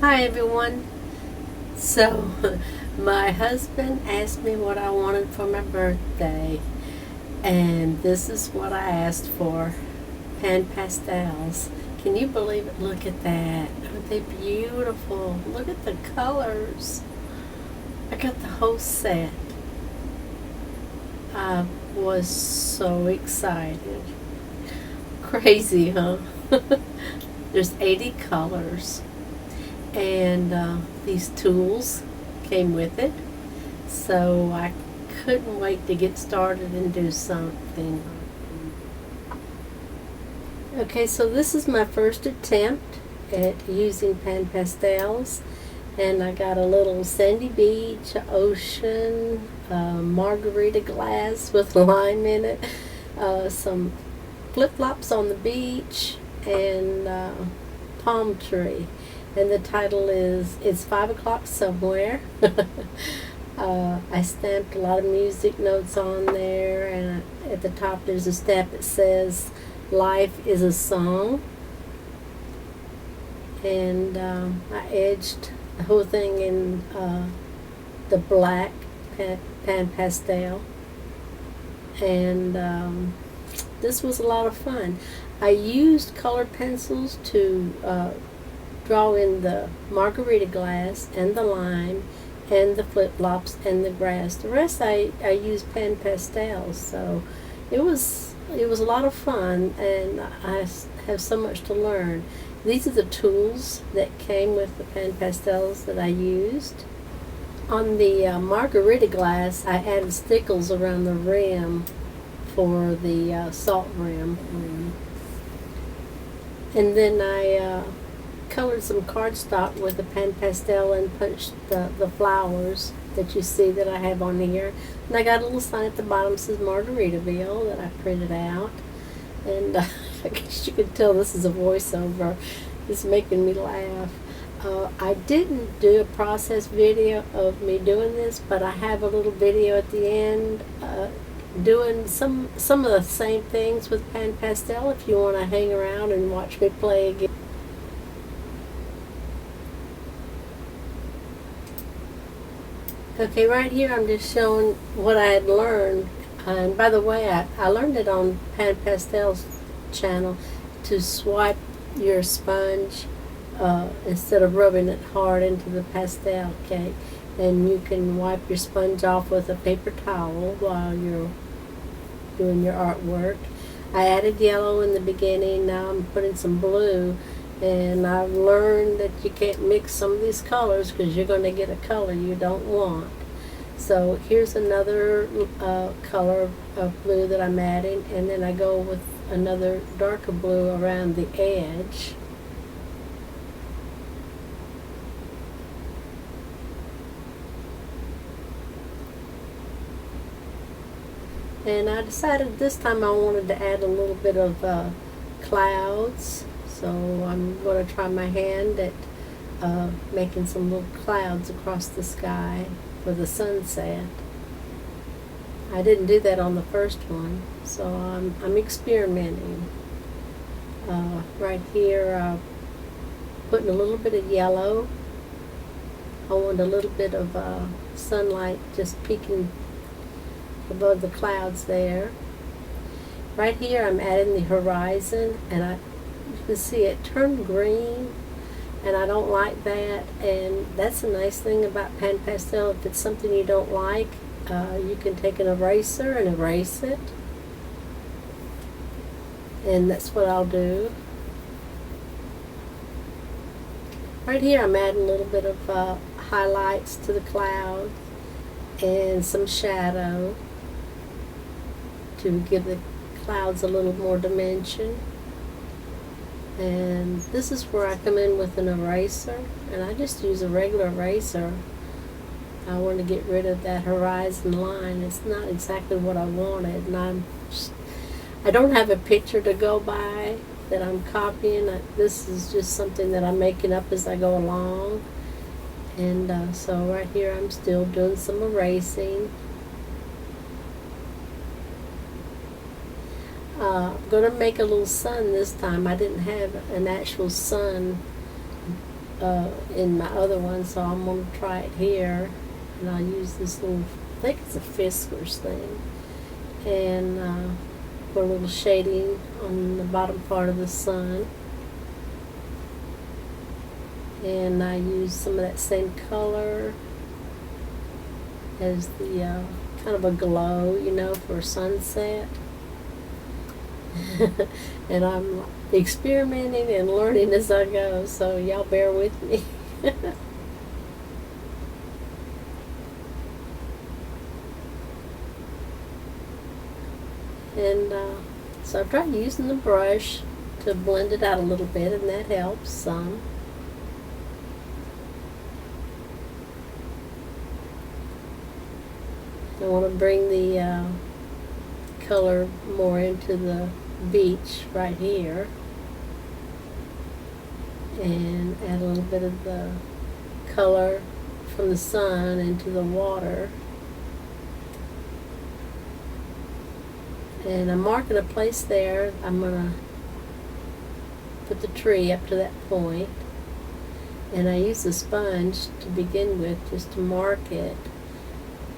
Hi everyone. So, my husband asked me what I wanted for my birthday, and this is what I asked for. Pan Pastels. Can you believe it? Look at that. Aren't they beautiful? Look at the colors. I got the whole set. I was so excited. Crazy, huh? There's 80 colors. And these tools came with it, so I couldn't wait to get started and do something. Okay, so this is my first attempt at using Pan Pastels, and I got a little sandy beach, ocean, margarita glass with lime in it, some flip-flops on the beach, and palm tree. And the title is It's 5 o'clock somewhere. I stamped a lot of music notes on there, and at the top there's a stamp that says Life is a Song. And I edged the whole thing in the black pan pastel. And this was a lot of fun. I used colored pencils to draw in the margarita glass and the lime and the flip-flops and the grass. The rest I used pan pastels, so it was a lot of fun, and I have so much to learn. These are the tools that came with the pan pastels that I used. On the margarita glass, I added stickles around the rim for the salt rim. And then I colored some cardstock with a pan pastel and punched the flowers that you see that I have on here. And I got a little sign at the bottom that says Margaritaville that I printed out. And I guess you could tell this is a voiceover. It's making me laugh. I didn't do a process video of me doing this, but I have a little video at the end doing some of the same things with pan pastel if you want to hang around and watch me play again. Okay, right here I'm just showing what I had learned. And by the way, I learned it on Pan Pastel's channel to swipe your sponge instead of rubbing it hard into the pastel, okay? And you can wipe your sponge off with a paper towel while you're doing your artwork. I added yellow in the beginning. Now I'm putting some blue. And I've learned that you can't mix some of these colors because you're going to get a color you don't want. So here's another color of blue that I'm adding, and then I go with another darker blue around the edge. And I decided this time I wanted to add a little bit of clouds. So I'm going to try my hand at making some little clouds across the sky for the sunset. I didn't do that on the first one, so I'm experimenting. Right here, putting a little bit of yellow. I want a little bit of sunlight just peeking above the clouds there. Right here, I'm adding the horizon, and you can see it turned green, and I don't like that. And that's a nice thing about pan pastel. If it's something you don't like, you can take an eraser and erase it, and that's what I'll do. Right here I'm adding a little bit of highlights to the clouds and some shadow to give the clouds a little more dimension. And this is where I come in with an eraser, and I just use a regular eraser. I want to get rid of that horizon line. It's not exactly what I wanted, and I don't have a picture to go by that I'm copying. This is just something that I'm making up as I go along. And so right here I'm still doing some erasing. I'm going to make a little sun this time. I didn't have an actual sun in my other one, so I'm going to try it here. And I'll use this little, I think it's a Fiskars thing, and put a little shading on the bottom part of the sun. And I use some of that same color as the kind of a glow, you know, for sunset. And I'm experimenting and learning as I go, so y'all bear with me. And so I tried using the brush to blend it out a little bit, and that helps some. I want to bring the color more into the beach right here, and add a little bit of the color from the sun into the water. And I'm marking a place there. I'm going to put the tree up to that point, and I use the sponge to begin with just to mark it.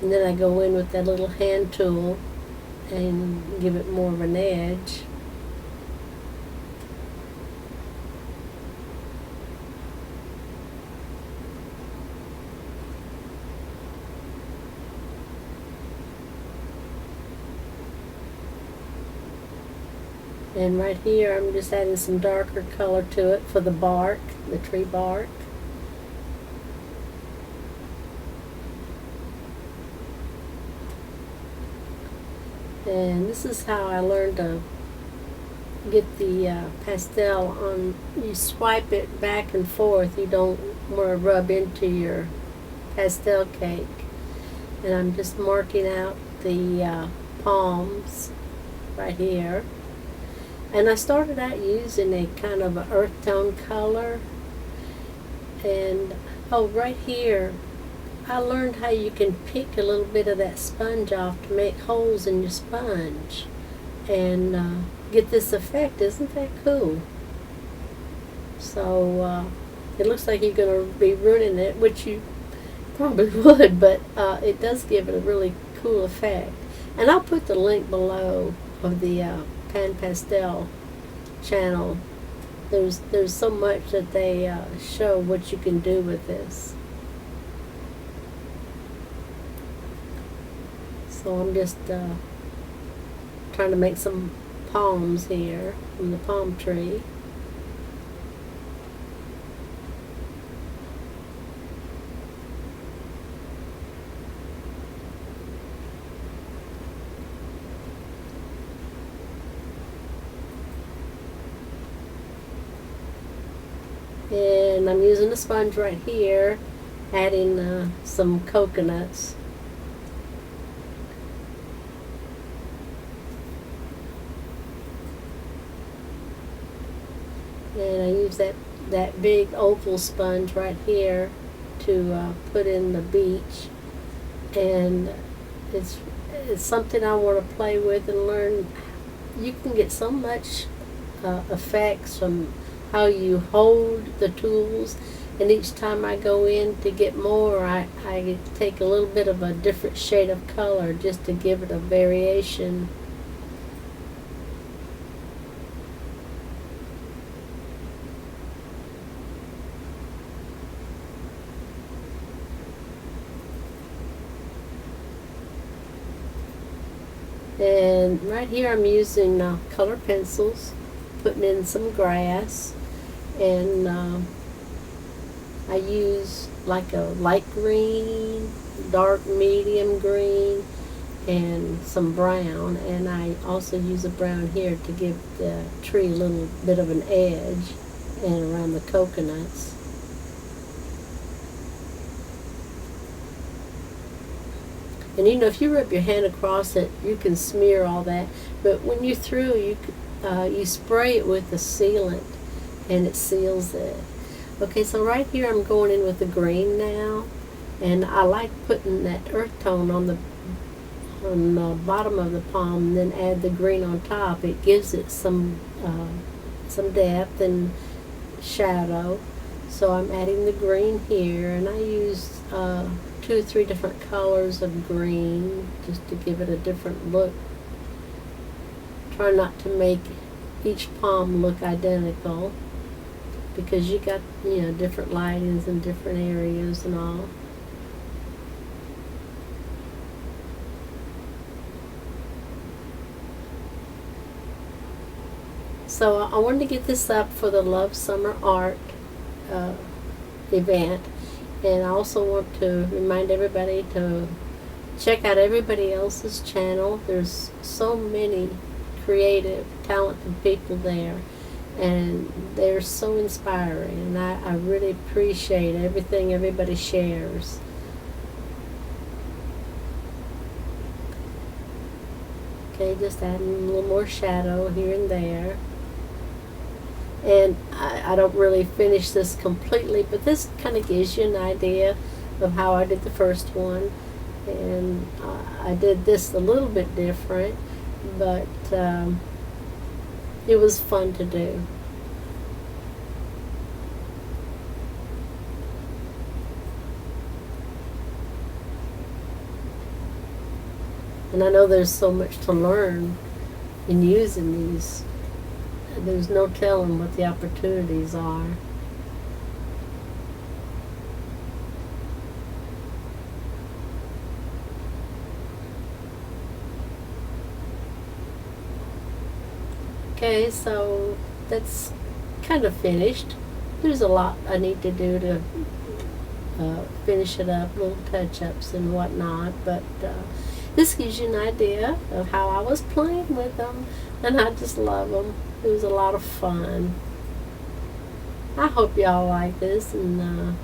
And then I go in with that little hand tool and give it more of an edge. And right here I'm just adding some darker color to it for the bark, the tree bark. And this is how I learned to get the pastel on. You swipe it back and forth. You don't want to rub into your pastel cake. And I'm just marking out the palms right here. And I started out using a kind of an earth tone color. And right here, I learned how you can pick a little bit of that sponge off to make holes in your sponge and get this effect. Isn't that cool? So it looks like you're going to be ruining it, which you probably would, but it does give it a really cool effect. And I'll put the link below of the Pan Pastel channel. There's so much that they show what you can do with this. So I'm just trying to make some palms here from the palm tree. And I'm using a sponge right here, adding some coconuts. And I use that big oval sponge right here to put in the beach. And it's something I want to play with and learn. You can get so much effects from how you hold the tools, and each time I go in to get more, I take a little bit of a different shade of color just to give it a variation. And right here I'm using color pencils, putting in some grass, and I use like a light green, dark medium green, and some brown, and I also use a brown here to give the tree a little bit of an edge and around the coconuts. And you know, if you rub your hand across it, you can smear all that, but when you're through, you spray it with the sealant and it seals it. Okay, so right here I'm going in with the green now, and I like putting that earth tone on the bottom of the palm and then add the green on top. It gives it some depth and shadow. So I'm adding the green here, and I used 2 or 3 different colors of green just to give it a different look. Try not to make each palm look identical, because you got, you know, different lightings in different areas and all. So I wanted to get this up for the Love Summer Art event, and I also want to remind everybody to check out everybody else's channel. There's so many creative, talented people there, and they're so inspiring, and I really appreciate everything everybody shares. Okay, just adding a little more shadow here and there. And I don't really finish this completely, but this kind of gives you an idea of how I did the first one. And I did this a little bit different, but it was fun to do. And I know there's so much to learn in using these. There's no telling what the opportunities are. Okay, so that's kind of finished. There's a lot I need to do to finish it up, little touch-ups and whatnot, but this gives you an idea of how I was playing with them, and I just love them. It was a lot of fun. I hope y'all like this, and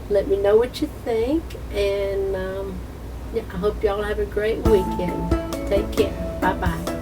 let me know what you think, and yeah, I hope y'all have a great weekend. Take care. Bye-bye.